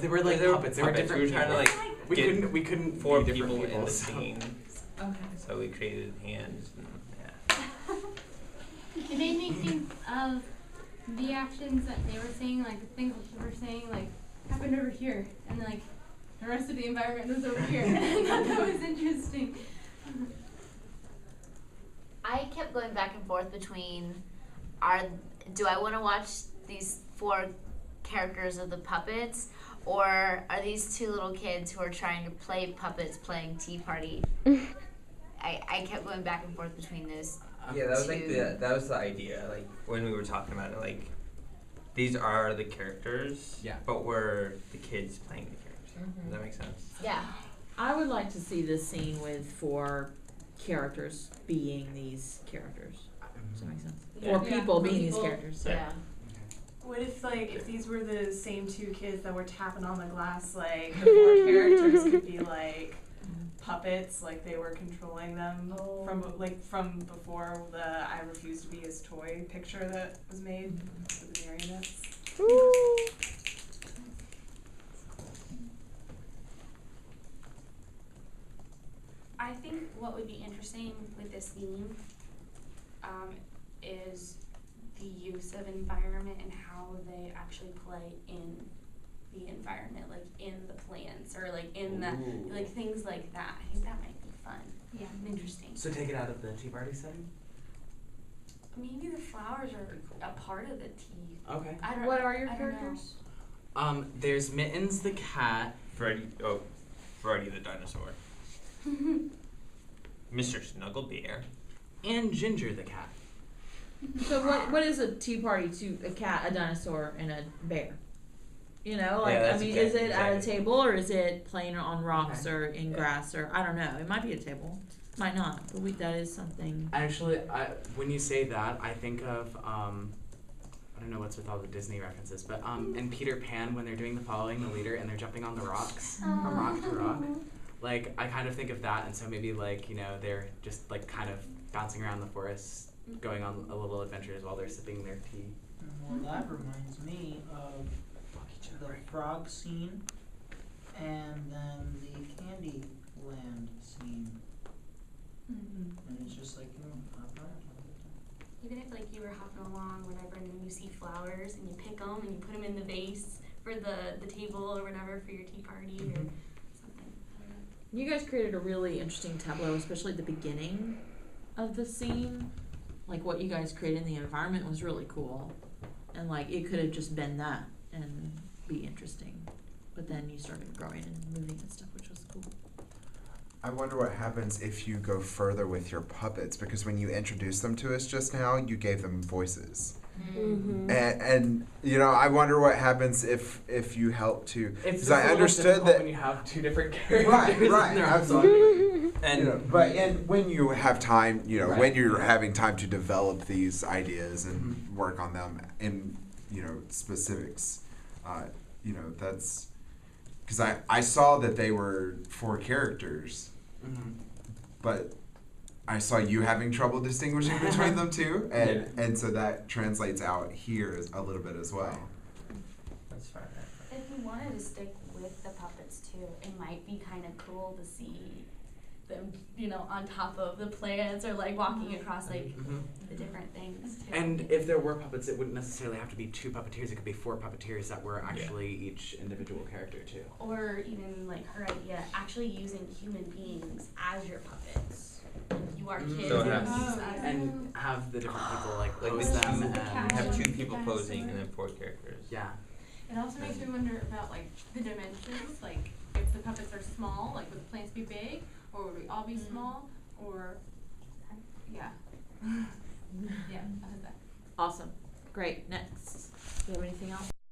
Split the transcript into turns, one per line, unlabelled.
They were like puppets. They were different
We were trying to
people.
like
we couldn't
four
be different
people in the
so.
scene.
Okay.
So we created hands. And, yeah.
It made me think of the actions that they were saying, like the things that they were saying, like happened over here, and like the rest of the environment was over here. And I thought that was interesting.
I kept going back and forth between do I want to watch these 4 characters of the puppets, or are these 2 little kids who are trying to play puppets playing Tea Party? I kept going back and forth between those.
Yeah, that was like that was the idea. Like when we were talking about it, like these are the characters, but we're the kids playing the characters. Does that make sense?
Yeah.
I would like to see this scene with 4 characters being these characters. Does that make sense?
Yeah.
4 people being these
People.
characters.
Yeah.
What if these were the same 2 kids that were tapping on the glass, like the 4 characters could be like puppets, like they were controlling them from before the "I refuse to be his toy" picture that was made for the marionettes.
I think what would be interesting with this theme is the use of environment and how they actually play in the environment, like in the plants or like in the like things like that. I think that might be fun. Yeah, interesting.
So take it out of the Tea Party setting?
Maybe the flowers are a part of the tea.
Okay.
What are your characters?
There's Mittens the cat.
Freddy the dinosaur. Mr. Snuggle Bear.
And Ginger the cat.
So what is a tea party to a cat, a dinosaur, and a bear? You know, like
Yeah,
I mean, is it at a table or is it playing on rocks or in grass or I don't know. It might be a table, might not. But that is something.
Actually, when you say that, I think of I don't know what's with all the Disney references, but in Peter Pan when they're doing the following the leader and they're jumping on the rocks from rock to rock. Like I kind of think of that, and so maybe like they're just like kind of bouncing around the forest, going on a little adventures while they're sipping their tea.
Well, that reminds me of the frog scene and then the Candyland scene. And it's just like, hop around.
Even if like you were hopping along, whatever, and then you see flowers and you pick them and you put them in the vase for the table or whatever for your tea party or something. I don't know.
You guys created a really interesting tableau, especially at the beginning of the scene. Like what you guys created in the environment was really cool, and like it could have just been that and be interesting, but then you started growing and moving and stuff, which was cool.
I wonder what happens if you go further with your puppets, because when you introduced them to us just now, you gave them voices.
Mm-hmm.
And I wonder what happens if you help to, because I understood that
when you have 2 different characters.
Right,
absolutely.
And when you have time, when you're having time to develop these ideas and work on them in specifics, that's because I saw that they were 4 characters, but I saw you having trouble distinguishing between them too, and so that translates out here a little bit as well.
That's fine.
If you wanted to stick with the puppets too, it might be kind of cool to see them, on top of the plants or like walking across like the different things too.
And if there were puppets, it wouldn't necessarily have to be 2 puppeteers. It could be 4 puppeteers that were actually each individual character too.
Or even like her idea, actually using human beings as your puppets. You are kids.
So
and have the different people like
the
pose them and
have 2 people posing and then 4 characters.
Yeah.
It also makes me wonder about like the dimensions, like if the puppets are small, like would the plants be big, or would we all be small, or yeah. Yeah, I heard that.
Awesome. Great. Next. Do you have anything else?